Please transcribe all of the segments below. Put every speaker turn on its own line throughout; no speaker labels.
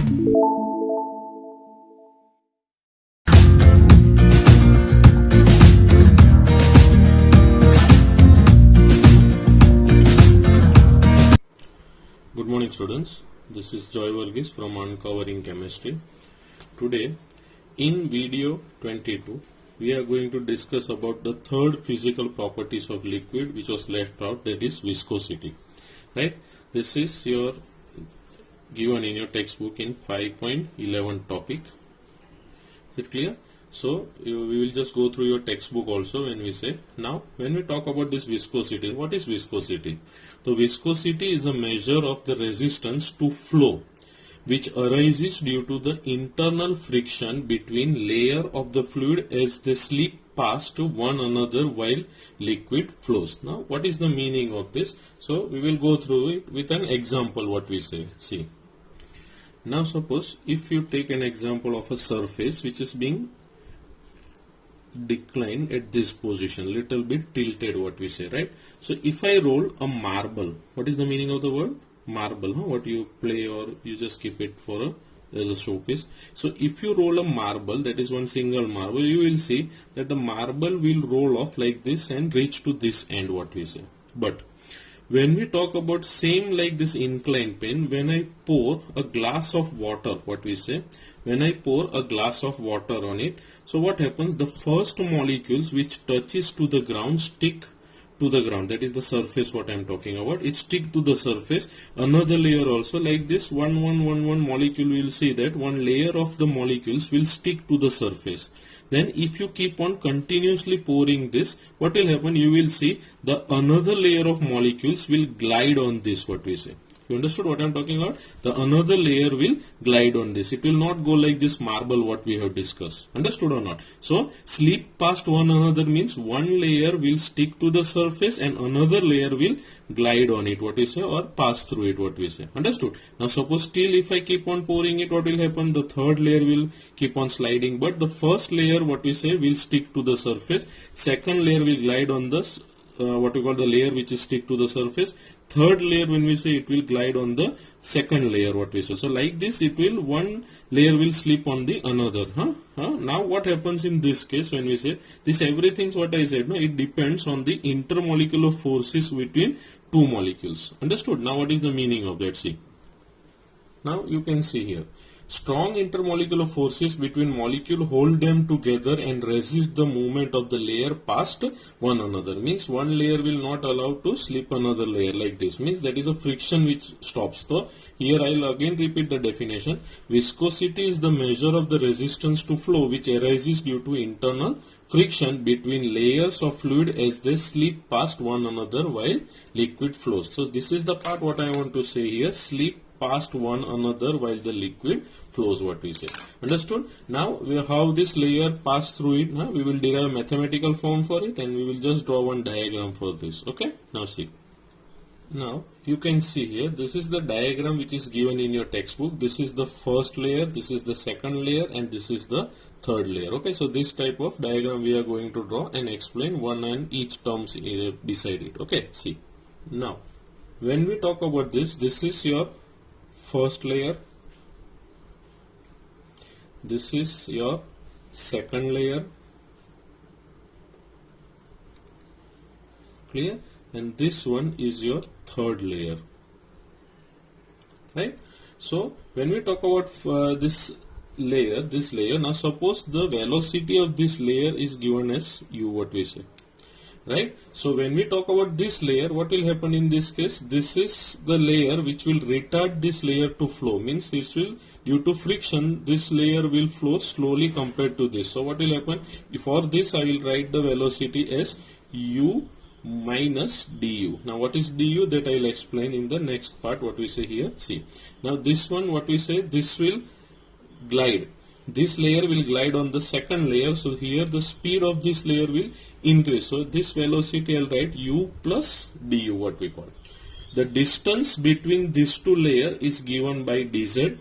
Good morning students, this is Joy Varghese from Uncovering Chemistry. Today in video 22 we are going to discuss about the third physical properties of liquid which was left out, that is viscosity. Right, this is your given in your textbook in 5.11 topic. Is it clear? So we will just go through your textbook also when we say. Now when we talk about this viscosity, what is viscosity? So viscosity is a measure of the resistance to flow which arises due to the internal friction between layer of the fluid as they slip past one another while liquid flows. Now what is the meaning of this? So we will go through it with an example what we say. See. Now suppose if you take an example of a surface which is being declined at this position, little bit tilted what we say, right? So if I roll a marble, what is the meaning of the word marble? What you play or you just keep it for as a showpiece. So if you roll a marble, that is one single marble, you will see that the marble will roll off like this and reach to this end what we say. But when we talk about same like this inclined plane, when I pour a glass of water, what we say, when I pour a glass of water on it, so what happens, the first molecules which touches to the ground stick to the ground, that is the surface what I am talking about, it stick to the surface. Another layer also like this, one molecule, will see that one layer of the molecules will stick to the surface. Then if you keep on continuously pouring this, what will happen, you will see the another layer of molecules will glide on this what we say. You understood what I am talking about? The another layer will glide on this. It will not go like this marble what we have discussed. Understood or not? So slip past one another means one layer will stick to the surface and another layer will glide on it what we say, or pass through it what we say. Understood? Now suppose still if I keep on pouring it, what will happen? The third layer will keep on sliding, but the first layer what we say will stick to the surface. Second layer will glide on this what we call the layer which is stick to the surface. Third layer when we say it will glide on the second layer what we say. So like this it will, one layer will slip on the another. Now what happens in this case when we say this, everything what I said, it depends on the intermolecular forces between two molecules. Understood? Now what is the meaning of that? See. Now you can see here. Strong intermolecular forces between molecules hold them together and resist the movement of the layer past one another. Means one layer will not allow to slip another layer like this. Means that is a friction which stops. So here I will again repeat the definition. Viscosity is the measure of the resistance to flow which arises due to internal friction between layers of fluid as they slip past one another while liquid flows. So this is the part what I want to say here. Slip past one another while the liquid flows what we say. Understood? Now how this layer pass through it, we will derive a mathematical form for it and we will just draw one diagram for this. Okay, now see. Now you can see here, this is the diagram which is given in your textbook. This is the first layer, this is the second layer, and this is the third layer. Okay, so this type of diagram we are going to draw and explain one and each terms beside it. Okay, see. Now when we talk about this, this is your first layer, this is your second layer, clear, and this one is your third layer, right? So when we talk about this layer, now suppose the velocity of this layer is given as u what we say, right? So when we talk about this layer, what will happen in this case? This is the layer which will retard this layer to flow. Means this will, due to friction, this layer will flow slowly compared to this. So what will happen? For this I will write the velocity as u minus du. Now what is du? That I will explain in the next part what we say here. See. Now this one what we say, this will glide. This layer will glide on the second layer. So here the speed of this layer will increase. So this velocity I will write u plus du what we call. The distance between these two layers is given by dz,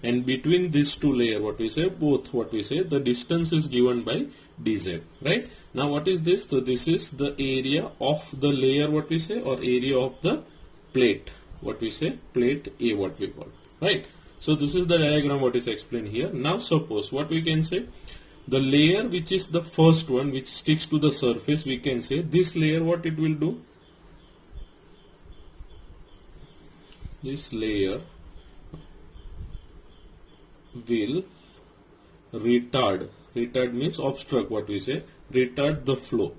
and between these two layers what we say, both what we say, the distance is given by dz, right? Now what is this? So this is the area of the layer what we say, or area of the plate what we say, plate A what we call, right? So this is the diagram what is explained here. Now suppose what we can say, the layer which is the first one which sticks to the surface, we can say this layer what it will do, this layer will retard means obstruct, what we say, retard the flow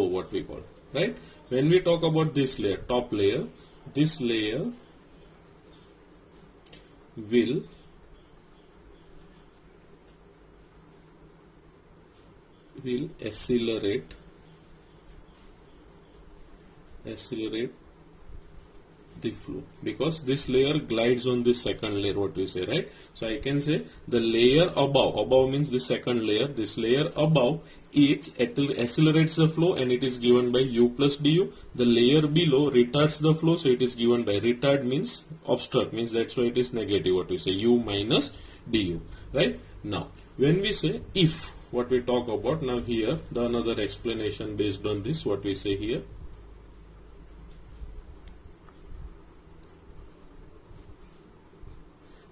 what we call, right? When we talk about this layer, top layer, this layer will accelerate the flow, because this layer glides on this second layer, what we say, right? So I can say the layer above means the second layer, this layer above, it accelerates the flow and it is given by u plus du. The layer below retards the flow, so it is given by, retard means obstruct, means that's why it is negative, what we say, u minus du, right? Now when we say if, what we talk about now here, the another explanation based on this, what we say here,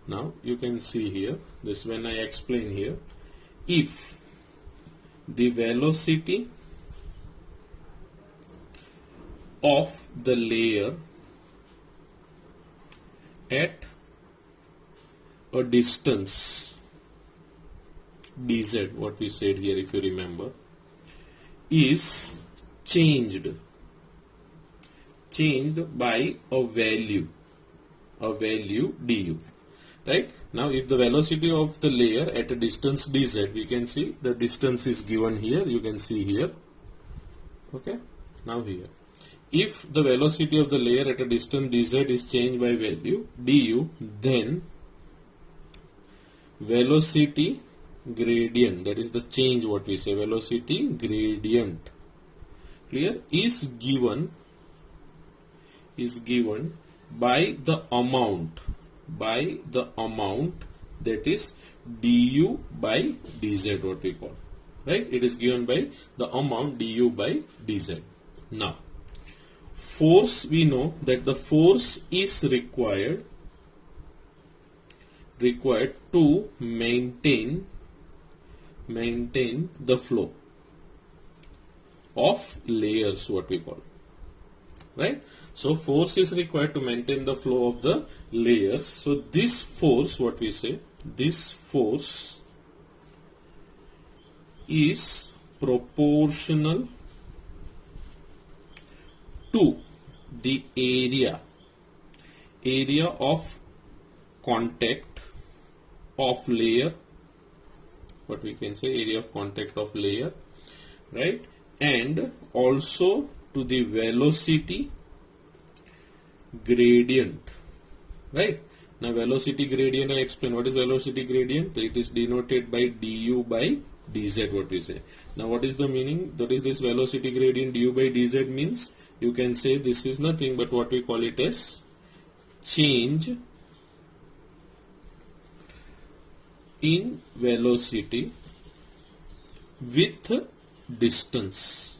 now you can see here, this when I explain here, if the velocity of the layer at a distance dz, what we said here, if you remember, is changed by a value du, right? Now if the velocity of the layer at a distance dz, we can see the distance is given here, you can see here, okay? Now here, if the velocity of the layer at a distance dz is changed by value du, then velocity gradient, that is the change, what we say, velocity gradient, clear, is given by the amount that is du by dz, what we call, right? It is given by the amount du by dz. Now force, we know that the force is required to maintain the flow of layers, what we call, right? So force is required to maintain the flow of the layers. So this force, what we say, this force is proportional to the area of contact of layer, what we can say, area of contact of layer, right? And also to the velocity gradient, right? Now velocity gradient, I explain what is velocity gradient. It is denoted by du by dz, what we say. Now what is the meaning? That is, this velocity gradient du by dz means, you can say this is nothing but what we call it as change in velocity with distance,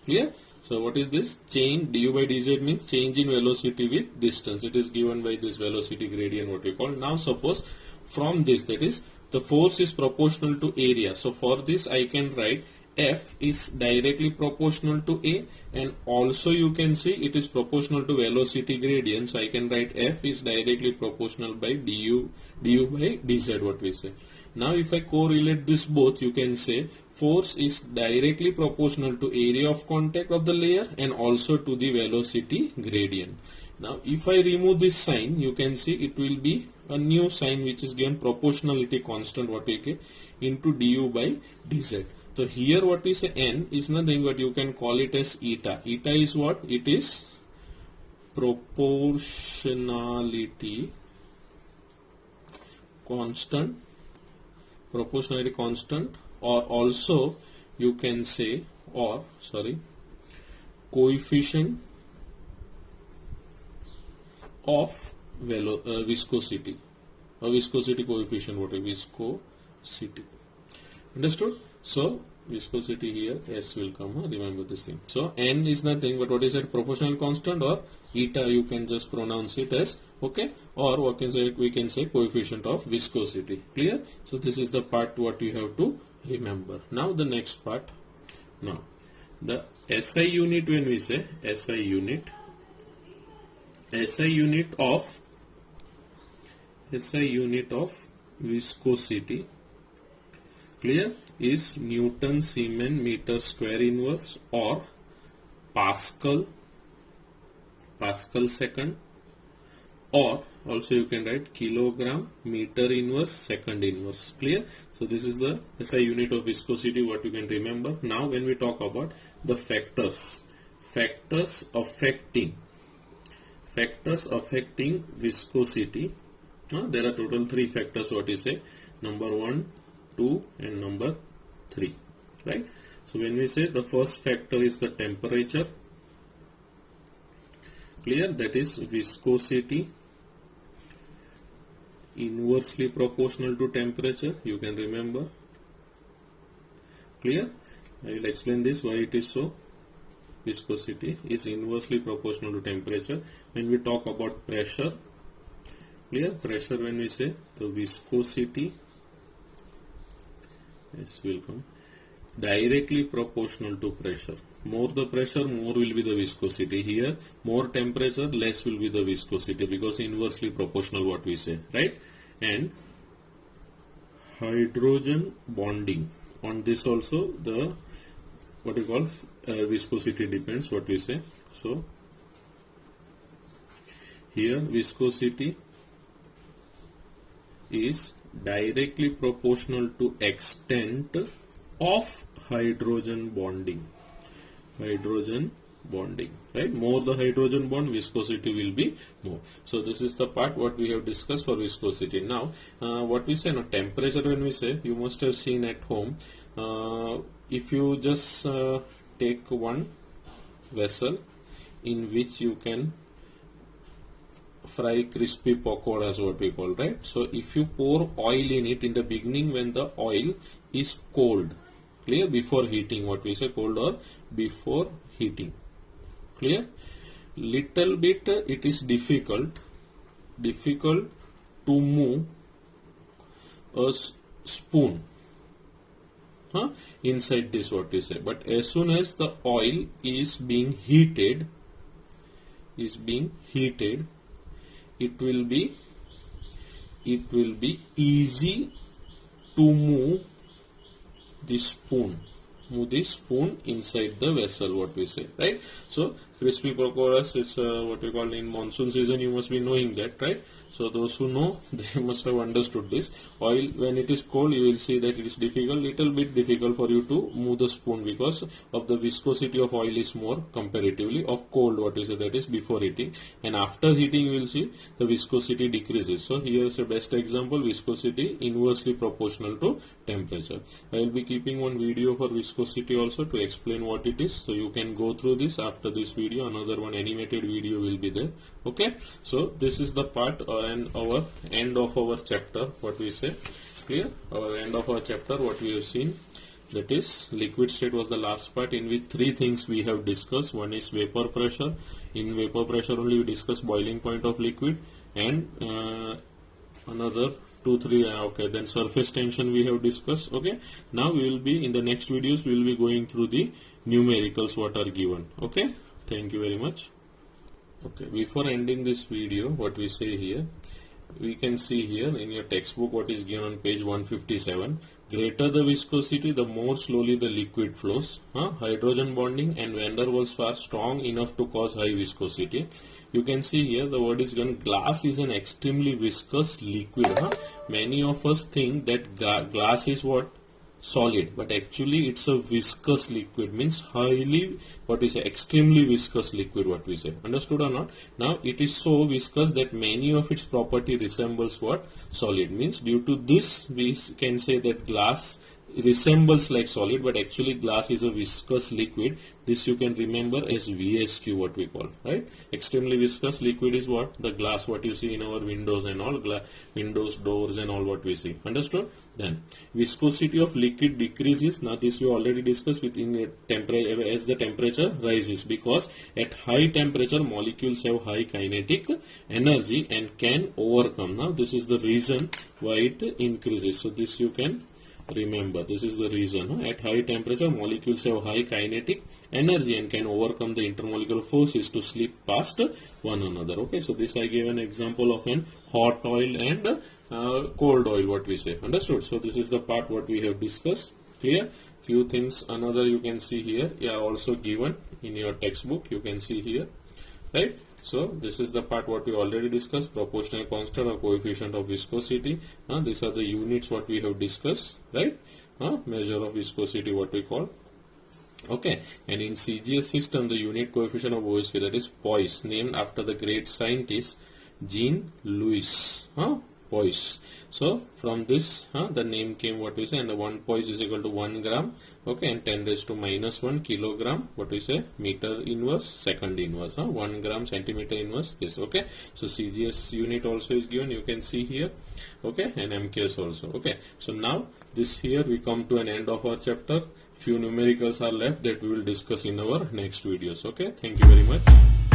clear? So what is this? Change du by dz means change in velocity with distance. It is given by this velocity gradient, what we call. Now suppose from this, that is, the force is proportional to area. So for this I can write F is directly proportional to A, and also you can say it is proportional to velocity gradient. So I can write F is directly proportional by du by dz, what we say. Now if I correlate this both, you can say force is directly proportional to area of contact of the layer and also to the velocity gradient. Now if I remove this sign, you can see it will be a new sign which is given proportionality constant, what we get, into du by dz. So here what we say, n is nothing but you can call it as eta. Eta is what? It is proportionality constant, or also you can say, coefficient of viscosity, or viscosity coefficient, whatever, viscosity. Understood? So viscosity here, S will come, remember this thing. So n is nothing but what is it? Proportional constant, or eta you can just pronounce it as okay, or we can say coefficient of viscosity. Clear? So this is the part what you have to remember. Now the next part. Now the SI unit, when we say SI unit of viscosity, clear, is Newton Siemens meter square inverse or Pascal second, or also you can write kilogram meter inverse second inverse. Clear? So this is the SI unit of viscosity, what you can remember. Now when we talk about the factors affecting viscosity, there are total 3 factors, what you say, number 1, 2 and number 3, right? So when we say the first factor is the temperature, clear, that is viscosity inversely proportional to temperature, you can remember. Clear? I will explain this why it is so. Viscosity is inversely proportional to temperature. When we talk about pressure, clear, pressure, when we say the viscosity will come directly proportional to pressure. More the pressure, more will be the viscosity. Here, more temperature, less will be the viscosity, because inversely proportional, what we say, right? And hydrogen bonding, on this also the what you call viscosity depends, what we say. So here viscosity is directly proportional to extent of hydrogen bonding, right? More the hydrogen bond, viscosity will be more. So this is the part what we have discussed for viscosity. Now what we say, now temperature, when we say, you must have seen at home, if you just take one vessel in which you can fry crispy pakoras, what we call, right? So if you pour oil in it in the beginning when the oil is cold, clear, before heating, what we say, cold or before heating, clear, little bit it is difficult to move a spoon inside this, what we say. But as soon as the oil is being heated, it will be easy to move the spoon inside the vessel, what we say, right? So crispy pakoras is what we call in monsoon season, you must be knowing that, right? So those who know, they must have understood this. Oil, when it is cold, you will see that it is little bit difficult for you to move the spoon, because of the viscosity of oil is more comparatively of cold, what is it, that is before heating. And after heating, you will see the viscosity decreases. So here is a best example, viscosity inversely proportional to temperature. I will be keeping one video for viscosity also to explain what it is. So you can go through this after this video. Another one animated video will be there. Okay. So this is the part and our end of our chapter, what we say. Clear? Our end of our chapter, what we have seen, that is liquid state was the last part, in which 3 things we have discussed. One is vapor pressure. In vapor pressure only we discuss boiling point of liquid, and another 2-3 okay, then surface tension we have discussed. Okay, now we will be in the next videos, we will be going through the numericals what are given. Okay, thank you very much. Okay, before ending this video, what we say here, we can see here in your textbook what is given on page 157. Greater the viscosity, the more slowly the liquid flows. Hydrogen bonding and van der Waals are strong enough to cause high viscosity. You can see here the word is given, glass is an extremely viscous liquid. Many of us think that glass is what? Solid, but actually it's a viscous liquid, means highly, what we say, extremely viscous liquid, what we say. Understood or not? Now it is so viscous that many of its property resembles what? Solid. Means due to this we can say that glass resembles like solid, but actually glass is a viscous liquid. This you can remember as VSQ, what we call, right? Extremely viscous liquid is what? The glass, what you see in our windows and all, windows, doors and all what we see. Understood? Then viscosity of liquid decreases. Now this we already discussed within temperature as the temperature rises, because at high temperature molecules have high kinetic energy and can overcome. Now this is the reason why it increases. So this you can remember. This is the reason. At high temperature molecules have high kinetic energy and can overcome the intermolecular forces to slip past one another. Okay, so this I gave an example of an hot oil and cold oil, what we say. Understood? So this is the part what we have discussed. Clear? Few things another you can see here, yeah, also given in your textbook, you can see here, right? So this is the part what we already discussed, proportional constant or coefficient of viscosity. These are the units what we have discussed, right? Measure of viscosity what we call. Okay, and in CGS system the unit coefficient of OSK, that is Poise, named after the great scientist Jean-Louis Poise. So from this the name came, what we say, and the 1 Poise is equal to 1 gram, okay, and 10 raised to minus 1 kilogram, what we say, meter inverse second inverse, 1 gram centimeter inverse, this. Okay, so CGS unit also is given, you can see here, okay, and MKS also. Okay, so now this here we come to an end of our chapter. Few numericals are left that we will discuss in our next videos. Okay, thank you very much.